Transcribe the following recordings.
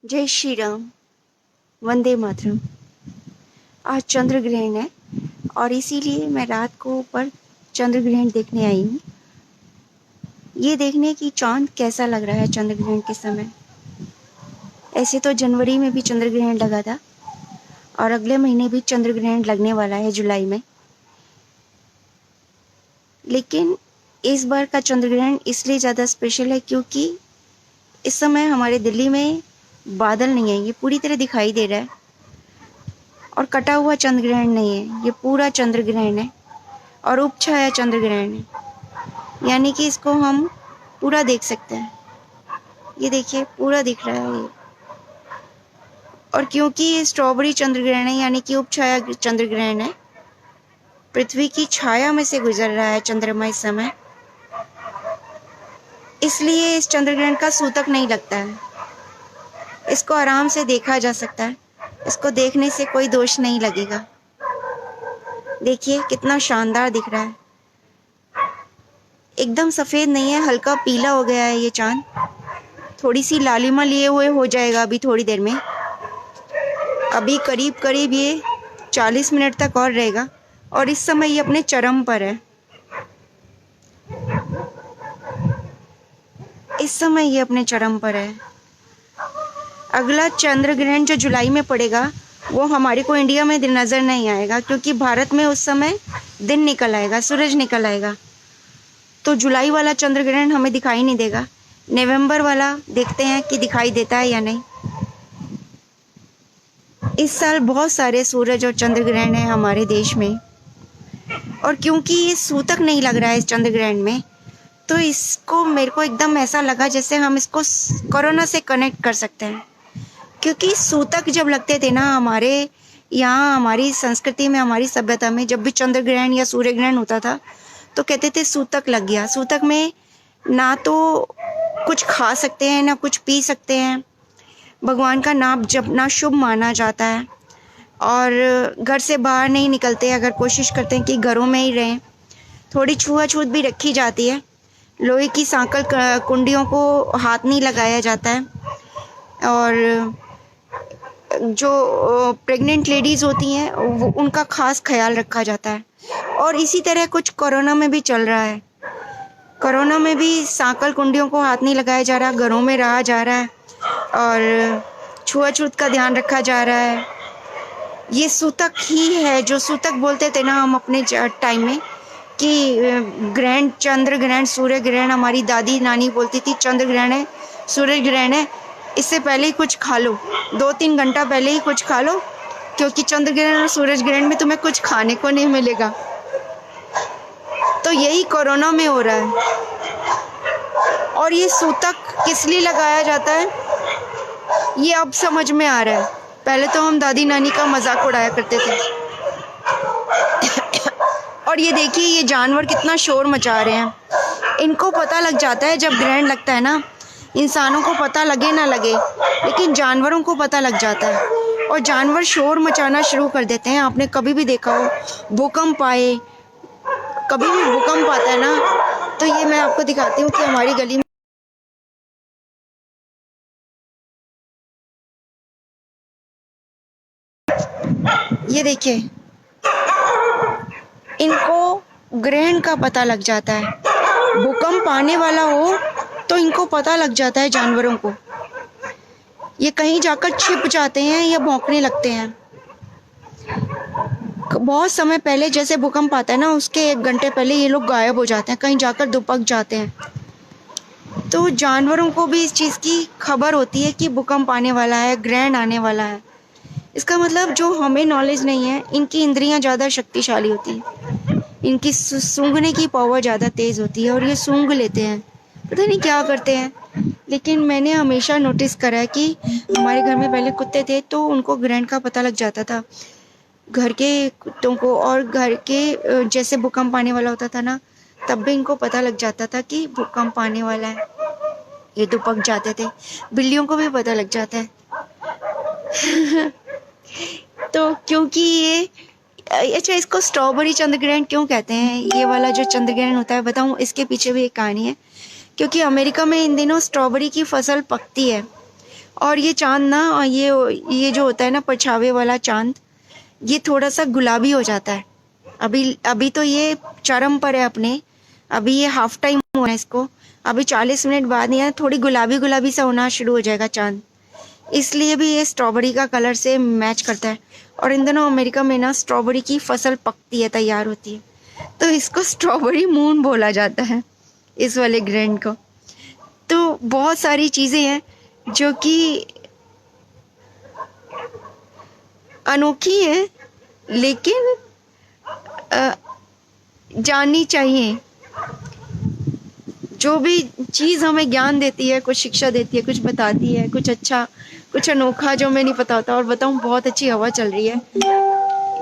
जय श्री राम। वंदे मातरम। आज चंद्र ग्रहण है और इसीलिए मैं रात को ऊपर चंद्र ग्रहण देखने आई हूँ। ये देखने कि चांद कैसा लग रहा है चंद्र ग्रहण के समय। ऐसे तो जनवरी में भी चंद्र ग्रहण लगा था और अगले महीने भी चंद्र ग्रहण लगने वाला है जुलाई में। लेकिन इस बार का चंद्र ग्रहण इसलिए ज़्यादा स्पेशल है क्योंकि इस समय हमारे दिल्ली में बादल नहीं है, ये पूरी तरह दिखाई दे रहा है और कटा हुआ चंद्र ग्रहण नहीं है, ये पूरा चंद्र ग्रहण है और उपछाया चंद्र ग्रहण है, यानी कि इसको हम पूरा देख सकते हैं। ये देखिए पूरा दिख रहा है ये। और क्योंकि ये स्ट्रॉबेरी चंद्र ग्रहण है यानी कि उपछाया चंद्र ग्रहण है, पृथ्वी की छाया में से गुजर रहा है चंद्रमा इस समय, इसलिए इस चंद्र ग्रहण का सूतक नहीं लगता है। इसको आराम से देखा जा सकता है, इसको देखने से कोई दोष नहीं लगेगा। देखिए कितना शानदार दिख रहा है, एकदम सफ़ेद नहीं है, हल्का पीला हो गया है ये चांद, थोड़ी सी लालिमा लिए हुए हो जाएगा अभी थोड़ी देर में। अभी करीब करीब ये 40 मिनट तक और रहेगा और इस समय ये अपने चरम पर है। इस समय ये अपने चरम पर है। अगला चंद्र ग्रहण जो जुलाई में पड़ेगा वो हमारे को इंडिया में नज़र नहीं आएगा क्योंकि भारत में उस समय दिन निकल आएगा, सूरज निकल आएगा, तो जुलाई वाला चंद्र ग्रहण हमें दिखाई नहीं देगा। नवंबर वाला देखते हैं कि दिखाई देता है या नहीं। इस साल बहुत सारे सूरज और चंद्र ग्रहण है हमारे देश में और क्योंकि ये सूतक नहीं लग रहा है इस चंद्र ग्रहण में, तो इसको मेरे को एकदम ऐसा लगा जैसे हम इसको कोरोना से कनेक्ट कर सकते हैं। क्योंकि सूतक जब लगते थे ना हमारे यहाँ, हमारी संस्कृति में, हमारी सभ्यता में, जब भी चंद्र ग्रहण या सूर्य ग्रहण होता था तो कहते थे सूतक लग गया। सूतक में ना तो कुछ खा सकते हैं ना कुछ पी सकते हैं, भगवान का नाम जपना शुभ माना जाता है और घर से बाहर नहीं निकलते, अगर कोशिश करते हैं कि घरों में ही रहें। थोड़ी छुआछूत भी रखी जाती है, लोहे की सांकल कुंडियों को हाथ नहीं लगाया जाता है और जो प्रेग्नेंट लेडीज़ होती हैं वो उनका खास ख्याल रखा जाता है। और इसी तरह कुछ कोरोना में भी चल रहा है। कोरोना में भी सांकल कुंडियों को हाथ नहीं लगाया जा रहा, घरों में रहा जा रहा है और छुआछूत का ध्यान रखा जा रहा है। ये सूतक ही है जो सूतक बोलते थे ना हम अपने टाइम में कि ग्रहण, चंद्र ग्रहण, सूर्य ग्रहण, हमारी दादी नानी बोलती थी चंद्र ग्रहण है, सूर्य ग्रहण है, इससे पहले ही कुछ खा लो, 2-3 घंटा पहले ही कुछ खा लो क्योंकि चंद्र ग्रहण और सूरज ग्रहण में तुम्हें कुछ खाने को नहीं मिलेगा। तो यही कोरोना में हो रहा है। और ये सूतक किस लिए लगाया जाता है ये अब समझ में आ रहा है, पहले तो हम दादी नानी का मजाक उड़ाया करते थे। और ये देखिए ये जानवर कितना शोर मचा रहे हैं, इनको पता लग जाता है जब ग्रहण लगता है ना, इंसानों को पता लगे ना लगे लेकिन जानवरों को पता लग जाता है और जानवर शोर मचाना शुरू कर देते हैं। आपने कभी भी देखा हो भूकंप आए, कभी भी भूकंप आता है ना, तो ये मैं आपको दिखाती हूँ कि हमारी गली में ये देखिए इनको ग्रहण का पता लग जाता है। भूकंप आने वाला हो तो इनको पता लग जाता है जानवरों को, ये कहीं जाकर छिप जाते हैं या भौंकने लगते हैं। बहुत समय पहले जैसे भूकंप आता है ना उसके 1 घंटे पहले ये लोग गायब हो जाते हैं, कहीं जाकर दुबक जाते हैं। तो जानवरों को भी इस चीज़ की खबर होती है कि भूकंप आने वाला है, ग्रहण आने वाला है। इसका मतलब जो हमें नॉलेज नहीं है, इनकी इंद्रियां ज़्यादा शक्तिशाली होती हैं, इनकी सूंघने की पावर ज़्यादा तेज़ होती है और ये सूंघ लेते हैं, पता नहीं क्या करते हैं। लेकिन मैंने हमेशा नोटिस करा है कि हमारे घर में पहले कुत्ते थे तो उनको ग्रहण का पता लग जाता था, घर के कुत्तों को, और घर के जैसे भूकंप आने वाला होता था ना तब भी इनको पता लग जाता था कि भूकंप आने वाला है, ये दुबक जाते थे। बिल्लियों को भी पता लग जाता है। तो क्योंकि ये अच्छा, इसको स्ट्रॉबेरी चंद्र ग्रहण क्यों कहते हैं, ये वाला जो चंद्र ग्रहण होता है बताऊं, इसके पीछे भी एक कहानी है। क्योंकि अमेरिका में इन दिनों स्ट्रॉबेरी की फसल पकती है और ये चाँद ना, ये जो होता है ना परछावे वाला चाँद, ये थोड़ा सा गुलाबी हो जाता है। अभी अभी तो ये चरम पर है अपने, अभी ये हाफ टाइम होना है इसको, अभी 40 मिनट बाद ये थोड़ी गुलाबी गुलाबी सा होना शुरू हो जाएगा चाँद, इसलिए भी ये स्ट्रॉबेरी का कलर से मैच करता है। और इन दिनों अमेरिका में ना स्ट्रॉबेरी की फसल पकती है, तैयार होती है, तो इसको स्ट्रॉबेरी मून बोला जाता है, इस वाले ग्रैंड को। तो बहुत सारी चीज़ें हैं जो कि अनोखी हैं, लेकिन जाननी चाहिए। जो भी चीज़ हमें ज्ञान देती है, कुछ शिक्षा देती है, कुछ बताती है, कुछ अच्छा, कुछ अनोखा जो हमें नहीं पता होता। और बताऊँ, बहुत अच्छी हवा चल रही है,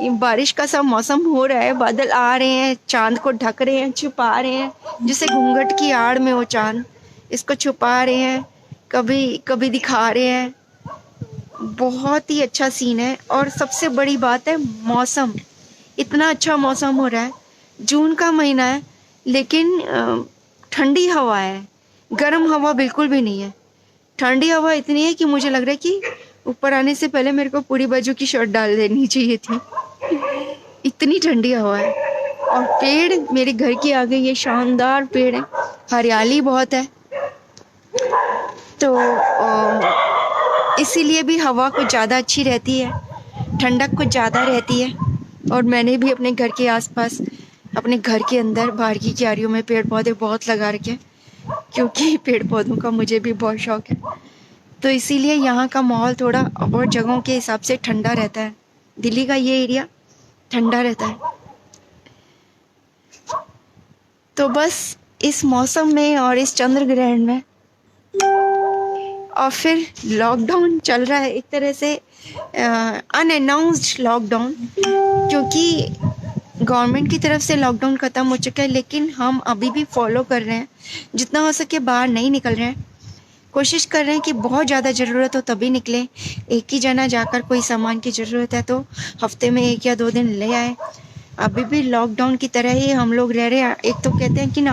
ये बारिश का सा मौसम हो रहा है, बादल आ रहे हैं, चांद को ढक रहे हैं, छुपा रहे हैं, जैसे घूंघट की आड़ में हो चांद, इसको छुपा रहे हैं, कभी कभी दिखा रहे हैं। बहुत ही अच्छा सीन है। और सबसे बड़ी बात है मौसम, इतना अच्छा मौसम हो रहा है, जून का महीना है, लेकिन ठंडी हवा है, गर्म हवा बिल्कुल भी नहीं है। ठंडी हवा इतनी है कि मुझे लग रहा है कि ऊपर आने से पहले मेरे को पूरी बाजू की शर्ट डाल देनी चाहिए थी, इतनी ठंडी हवा है। और पेड़ मेरे घर के आगे, ये शानदार पेड़ है, हरियाली बहुत है, तो इसीलिए भी हवा कुछ ज़्यादा अच्छी रहती है, ठंडक कुछ ज़्यादा रहती है। और मैंने भी अपने घर के आसपास, अपने घर के अंदर, बाहर की क्यारियों में पेड़ पौधे बहुत लगा रखे, क्योंकि पेड़ पौधों का मुझे भी बहुत शौक है। तो इसीलिए यहाँ का माहौल थोड़ा और जगहों के हिसाब से ठंडा रहता है। दिल्ली का ये एरिया ठंडा रहता है। तो बस इस मौसम में और इस चंद्र ग्रहण में, और फिर लॉकडाउन चल रहा है एक तरह से, अनअनाउंस्ड लॉकडाउन, क्योंकि गवर्नमेंट की तरफ से लॉकडाउन ख़त्म हो चुका है, लेकिन हम अभी भी फॉलो कर रहे हैं। जितना हो सके बाहर नहीं निकल रहे हैं, कोशिश कर रहे हैं कि बहुत ज़्यादा ज़रूरत हो तभी निकलें। एक ही जना जाकर कोई सामान की ज़रूरत है तो हफ्ते में 1 या 2 दिन ले आए। अभी भी लॉकडाउन की तरह ही हम लोग रह रहे हैं। एक तो कहते हैं कि ना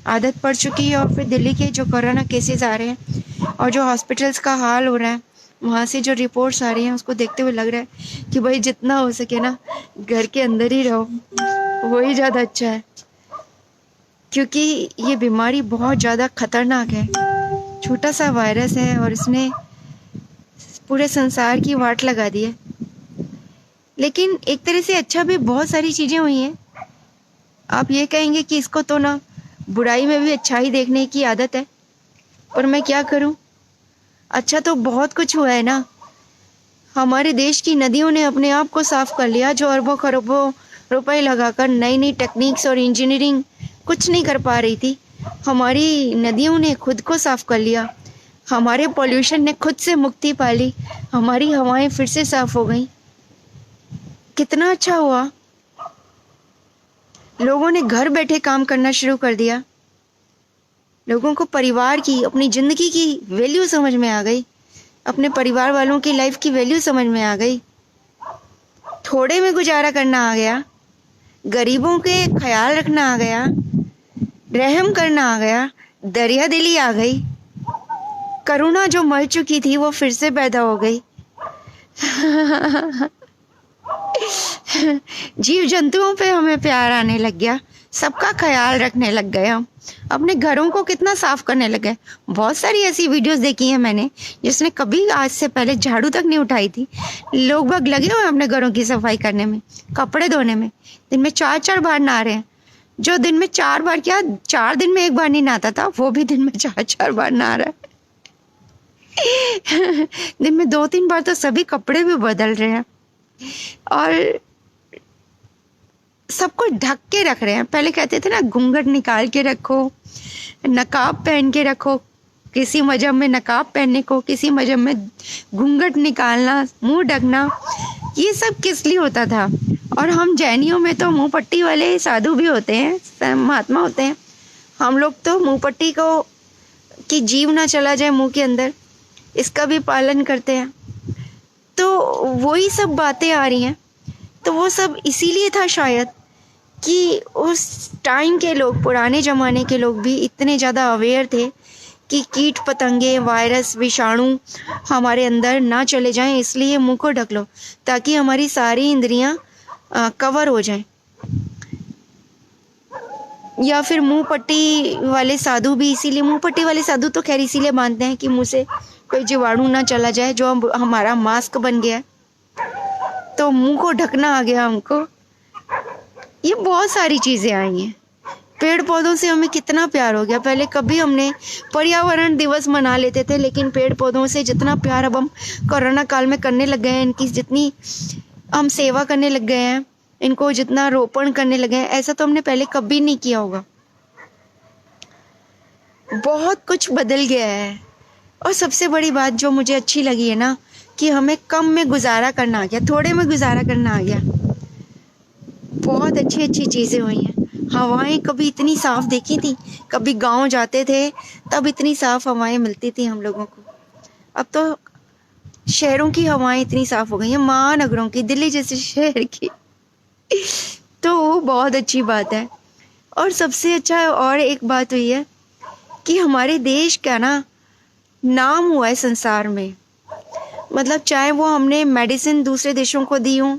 आदत पड़ चुकी है, और फिर दिल्ली के जो कोरोना केसेस आ रहे हैं और जो हॉस्पिटल्स का हाल हो रहा है, वहाँ से जो रिपोर्ट्स आ रही हैं, उसको देखते हुए लग रहा है कि भाई जितना हो सके ना घर के अंदर ही रहो, वही ज़्यादा अच्छा है, क्योंकि ये बीमारी बहुत ज़्यादा खतरनाक है। छोटा सा वायरस है और इसने पूरे संसार की वाट लगा दी है। लेकिन एक तरह से अच्छा भी बहुत सारी चीज़ें हुई हैं। आप ये कहेंगे कि इसको तो ना बुराई में भी अच्छाई देखने की आदत है, पर मैं क्या करूं, अच्छा तो बहुत कुछ हुआ है ना। हमारे देश की नदियों ने अपने आप को साफ कर लिया, जो अरबों खरबों रुपए लगाकर नई नई टेक्निक्स और इंजीनियरिंग कुछ नहीं कर पा रही थी, हमारी नदियों ने खुद को साफ कर लिया। हमारे पॉल्यूशन ने खुद से मुक्ति पा ली, हमारी हवाएं फिर से साफ हो गई। कितना अच्छा हुआ। लोगों ने घर बैठे काम करना शुरू कर दिया, लोगों को परिवार की, अपनी ज़िंदगी की वैल्यू समझ में आ गई, अपने परिवार वालों की लाइफ की वैल्यू समझ में आ गई। थोड़े में गुजारा करना आ गया, गरीबों के ख्याल रखना आ गया, रहम करना आ गया, दरिया दिली आ गई, करुणा जो मर चुकी थी वो फिर से पैदा हो गई। जीव जंतुओं पे हमें प्यार आने लग गया, सबका ख्याल रखने लग गए हम, अपने घरों को कितना साफ करने लगे। बहुत सारी ऐसी वीडियोस देखी हैं मैंने जिसने कभी आज से पहले झाड़ू तक नहीं उठाई थी। लोग बाग लगे हुए अपने घरों की सफाई करने में, कपड़े धोने में। दिन में 4-4 बार नहा रहे हैं। जो दिन में 4 बार, क्या 4 दिन में 1 बार नहीं नहाता था, वो भी दिन में 4-4 बार नहा रहा है। दिन में 2-3 बार तो सभी कपड़े भी बदल रहे हैं और सबको ढक के रख रहे हैं। पहले कहते थे ना घूंघट निकाल के रखो, नकाब पहन के रखो, किसी मजहब में नकाब पहनने को, किसी मजहब में घूंघट निकालना, मुंह ढकना, ये सब किस लिए होता था। और हम जैनियों में तो मुंह पट्टी वाले साधु भी होते हैं, महात्मा होते हैं। हम लोग तो मुंह पट्टी को कि जीव ना चला जाए मुंह के अंदर, इसका भी पालन करते हैं। तो वही सब बातें आ रही हैं। तो वो सब इसीलिए था शायद कि उस टाइम के लोग, पुराने ज़माने के लोग भी इतने ज़्यादा अवेयर थे कि कीट पतंगे, वायरस, विषाणु हमारे अंदर ना चले जाएं, इसलिए मुंह को ढक लो ताकि हमारी सारी इंद्रियां कवर हो जाएं। या फिर मुंह पट्टी वाले साधु भी इसीलिए, मुंह पट्टी वाले साधु तो खैर इसीलिए बांधते हैं कि मुंह से कोई जीवाणु ना चला जाए, जो हमारा मास्क बन गया है। तो मुंह को ढकना आ गया हमको। ये बहुत सारी चीजें आई हैं। पेड़ पौधों से हमें कितना प्यार हो गया। पहले कभी हमने पर्यावरण दिवस मना लेते थे, लेकिन पेड़ पौधों से जितना प्यार अब हम कोरोना काल में करने लग गए हैं, इनकी जितनी हम सेवा करने लग गए हैं, इनको जितना रोपण करने लगे हैं, ऐसा तो हमने पहले कभी नहीं किया होगा। बहुत कुछ बदल गया है। और सबसे बड़ी बात जो मुझे अच्छी लगी है ना, कि हमें कम में गुजारा करना आ गया, थोड़े में गुजारा करना आ गया। बहुत अच्छी अच्छी चीज़ें हुई हैं। हवाएं कभी इतनी साफ देखी थी? कभी गांव जाते थे तब इतनी साफ हवाएं मिलती थी हम लोगों को। अब तो शहरों की हवाएं इतनी साफ हो गई हैं, महानगरों की, दिल्ली जैसे शहर की। तो बहुत अच्छी बात है। और सबसे अच्छा और एक बात हुई है कि हमारे देश का ना नाम हुआ है संसार में। मतलब चाहे वो हमने मेडिसिन दूसरे देशों को दी हो,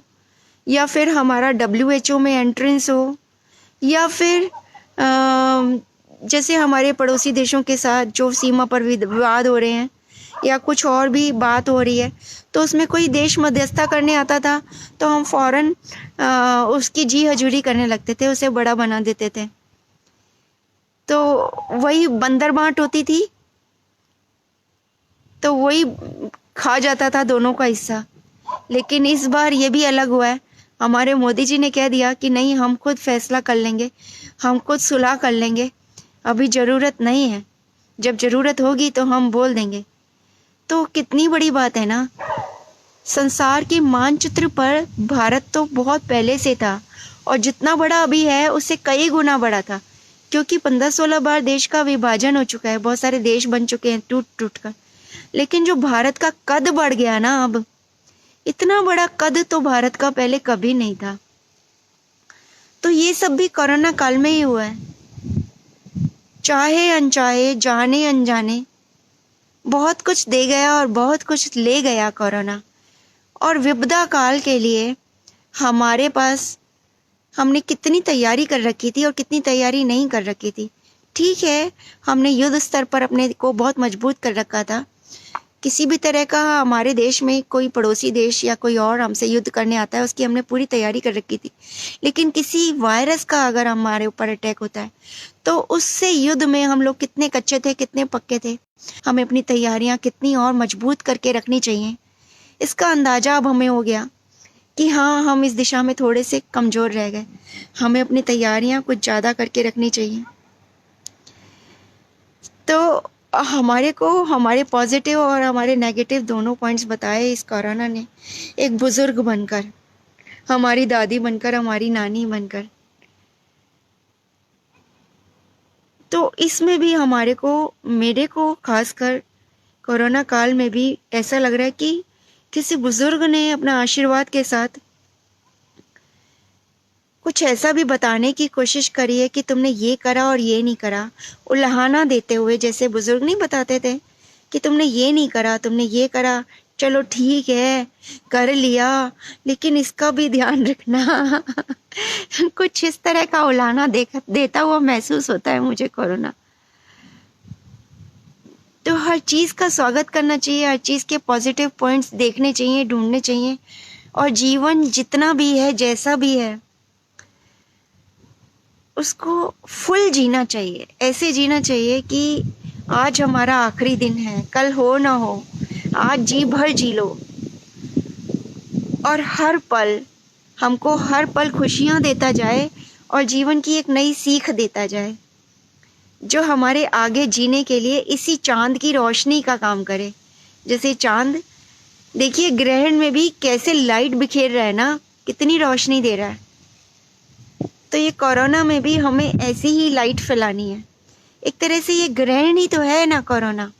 या फिर हमारा WHO में एंट्रेंस हो, या फिर जैसे हमारे पड़ोसी देशों के साथ जो सीमा पर विवाद हो रहे हैं, या कुछ और भी बात हो रही है, तो उसमें कोई देश मध्यस्थता करने आता था तो हम फौरन उसकी जी हजूरी करने लगते थे, उसे बड़ा बना देते थे। तो वही बंदर बांट होती थी, तो वही खा जाता था दोनों का हिस्सा। लेकिन इस बार ये भी अलग हुआ है। हमारे मोदी जी ने कह दिया कि नहीं, हम खुद फैसला कर लेंगे, हम खुद सुलह कर लेंगे, अभी ज़रूरत नहीं है, जब ज़रूरत होगी तो हम बोल देंगे। तो कितनी बड़ी बात है ना। संसार के मानचित्र पर भारत तो बहुत पहले से था, और जितना बड़ा अभी है उससे कई गुना बड़ा था, क्योंकि 15-16 बार देश का विभाजन हो चुका है, बहुत सारे देश बन चुके हैं टूट टूट कर। लेकिन जो भारत का कद बढ़ गया ना, अब इतना बड़ा कद तो भारत का पहले कभी नहीं था। तो ये सब भी कोरोना काल में ही हुआ है। चाहे अनचाहे, जाने अनजाने, बहुत कुछ दे गया और बहुत कुछ ले गया कोरोना। और विपदा काल के लिए हमारे पास, हमने कितनी तैयारी कर रखी थी और कितनी तैयारी नहीं कर रखी थी। ठीक है, हमने युद्ध स्तर पर अपने को बहुत मजबूत कर रखा था। किसी भी तरह का हमारे देश में कोई पड़ोसी देश या कोई और हमसे युद्ध करने आता है, उसकी हमने पूरी तैयारी कर रखी थी। लेकिन किसी वायरस का अगर हमारे ऊपर अटैक होता है, तो उससे युद्ध में हम लोग कितने कच्चे थे, कितने पक्के थे, हमें अपनी तैयारियां कितनी और मजबूत करके रखनी चाहिए, इसका अंदाजा अब हमें हो गया कि हाँ, हम इस दिशा में थोड़े से कमज़ोर रह गए। हमें अपनी तैयारियां कुछ ज़्यादा करके रखनी चाहिए। तो हमारे को हमारे पॉजिटिव और हमारे नेगेटिव दोनों पॉइंट्स बताए इस कोरोना ने, एक बुजुर्ग बनकर, हमारी दादी बनकर, हमारी नानी बनकर। तो इसमें भी हमारे को, मेरे को खासकर कोरोना काल में भी ऐसा लग रहा है कि किसी बुजुर्ग ने अपना आशीर्वाद के साथ कुछ ऐसा भी बताने की कोशिश करी है कि तुमने ये करा और ये नहीं करा, उल्हाना देते हुए, जैसे बुजुर्ग नहीं बताते थे कि तुमने ये नहीं करा, तुमने ये करा, चलो ठीक है कर लिया, लेकिन इसका भी ध्यान रखना। कुछ इस तरह का उल्हाना देता हुआ महसूस होता है मुझे कोरोना। तो हर चीज़ का स्वागत करना चाहिए, हर चीज़ के पॉजिटिव पॉइंट्स देखने चाहिए, ढूंढने चाहिए, और जीवन जितना भी है, जैसा भी है, उसको फुल जीना चाहिए। ऐसे जीना चाहिए कि आज हमारा आखिरी दिन है, कल हो ना हो, आज जी भर जी लो, और हर पल हमको, हर पल खुशियाँ देता जाए और जीवन की एक नई सीख देता जाए, जो हमारे आगे जीने के लिए इसी चांद की रोशनी का काम करे। जैसे चांद, देखिए ग्रहण में भी कैसे लाइट बिखेर रहा है ना, कितनी रोशनी दे रहा है। तो ये कोरोना में भी हमें ऐसी ही लाइट फैलानी है। एक तरह से ये ग्रहण ही तो है ना कोरोना,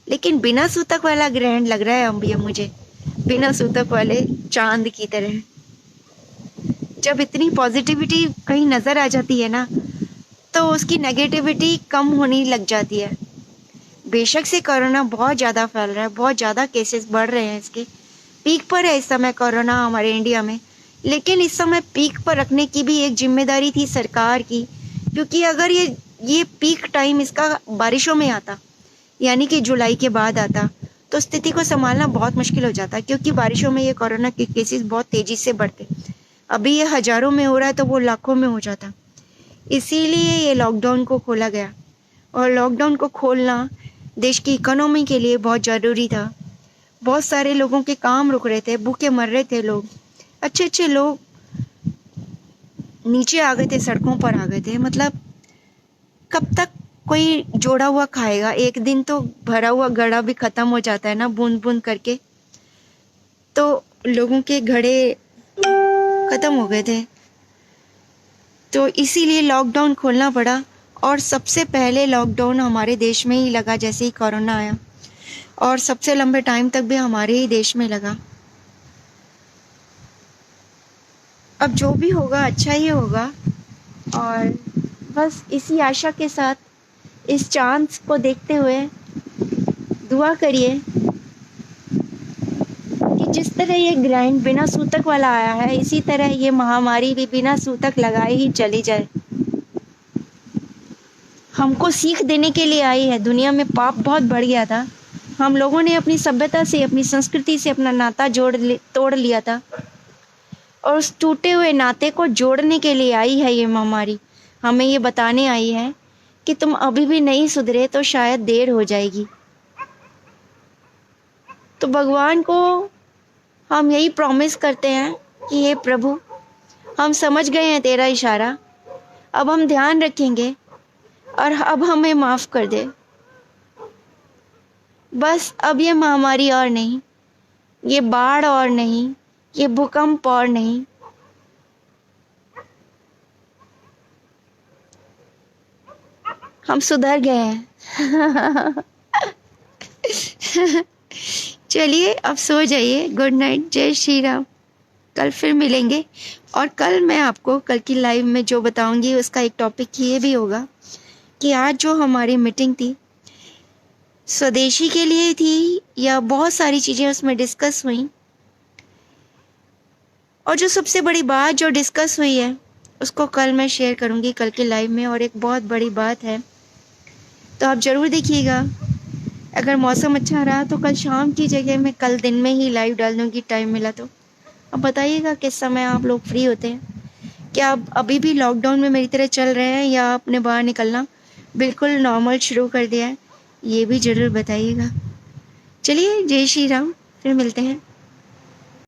लेकिन बिना सूतक वाला ग्रहण लग रहा है अब ये मुझे, बिना सूतक वाले चांद की तरह। जब इतनी पॉजिटिविटी कहीं नजर आ जाती है ना, तो उसकी नेगेटिविटी कम होने लग जाती है। बेशक से कोरोना बहुत ज़्यादा फैल रहा है, बहुत ज़्यादा केसेस बढ़ रहे हैं, इसके पीक पर है इस समय कोरोना हमारे इंडिया में। लेकिन इस समय पीक पर रखने की भी एक जिम्मेदारी थी सरकार की, क्योंकि अगर ये पीक टाइम इसका बारिशों में आता, यानी कि जुलाई के बाद आता, तो स्थिति को संभालना बहुत मुश्किल हो जाता, क्योंकि बारिशों में ये कोरोना के केसेस बहुत तेज़ी से बढ़ते। अभी ये हज़ारों में हो रहा है तो वो लाखों में हो जाता। इसीलिए ये लॉकडाउन को खोला गया, और लॉकडाउन को खोलना देश की इकोनॉमी के लिए बहुत ज़रूरी था। बहुत सारे लोगों के काम रुक रहे थे, भूखे मर रहे थे लोग, अच्छे अच्छे लोग नीचे आ गए थे, सड़कों पर आ गए थे। मतलब कब तक कोई जोड़ा हुआ खाएगा? एक दिन तो भरा हुआ घड़ा भी खत्म हो जाता है ना, बूंद बूंद करके। तो लोगों के घड़े खत्म हो गए थे, तो इसीलिए लॉकडाउन खोलना पड़ा। और सबसे पहले लॉकडाउन हमारे देश में ही लगा जैसे ही कोरोना आया, और सबसे लंबे टाइम तक भी हमारे ही देश में लगा। अब जो भी होगा अच्छा ही होगा, और बस इसी आशा के साथ, इस चांस को देखते हुए दुआ करिए कि जिस तरह ये ग्रैंड बिना सूतक वाला आया है, इसी तरह ये महामारी भी बिना सूतक लगाए ही चली जाए। हमको सीख देने के लिए आई है। दुनिया में पाप बहुत बढ़ गया था, हम लोगों ने अपनी सभ्यता से, अपनी संस्कृति से अपना नाता तोड़ लिया था, और उस टूटे हुए नाते को जोड़ने के लिए आई है ये महामारी। हमें ये बताने आई है कि तुम अभी भी नहीं सुधरे तो शायद देर हो जाएगी। तो भगवान को हम यही प्रॉमिस करते हैं कि हे प्रभु, हम समझ गए हैं तेरा इशारा, अब हम ध्यान रखेंगे, और अब हमें माफ़ कर दे। बस अब ये महामारी और नहीं, ये बाढ़ और नहीं, ये भूकंप और नहीं, हम सुधर गए हैं। चलिए अब सो जाइए। गुड नाइट, जय श्री राम। कल फिर मिलेंगे, और कल मैं आपको कल की लाइव में जो बताऊंगी उसका एक टॉपिक ये भी होगा कि आज जो हमारी मीटिंग थी स्वदेशी के लिए थी, या बहुत सारी चीज़ें उसमें डिस्कस हुई। और जो सबसे बड़ी बात जो डिस्कस हुई है उसको कल मैं शेयर करूंगी कल के लाइव में, और एक बहुत बड़ी बात है, तो आप ज़रूर देखिएगा। अगर मौसम अच्छा रहा तो कल शाम की जगह मैं कल दिन में ही लाइव डाल दूँगी, टाइम मिला तो। अब बताइएगा किस समय आप लोग फ्री होते हैं। क्या आप अभी भी लॉकडाउन में मेरी तरह चल रहे हैं, या आपने बाहर निकलना बिल्कुल नॉर्मल शुरू कर दिया है? ये भी ज़रूर बताइएगा। चलिए, जय श्री राम, फिर मिलते हैं।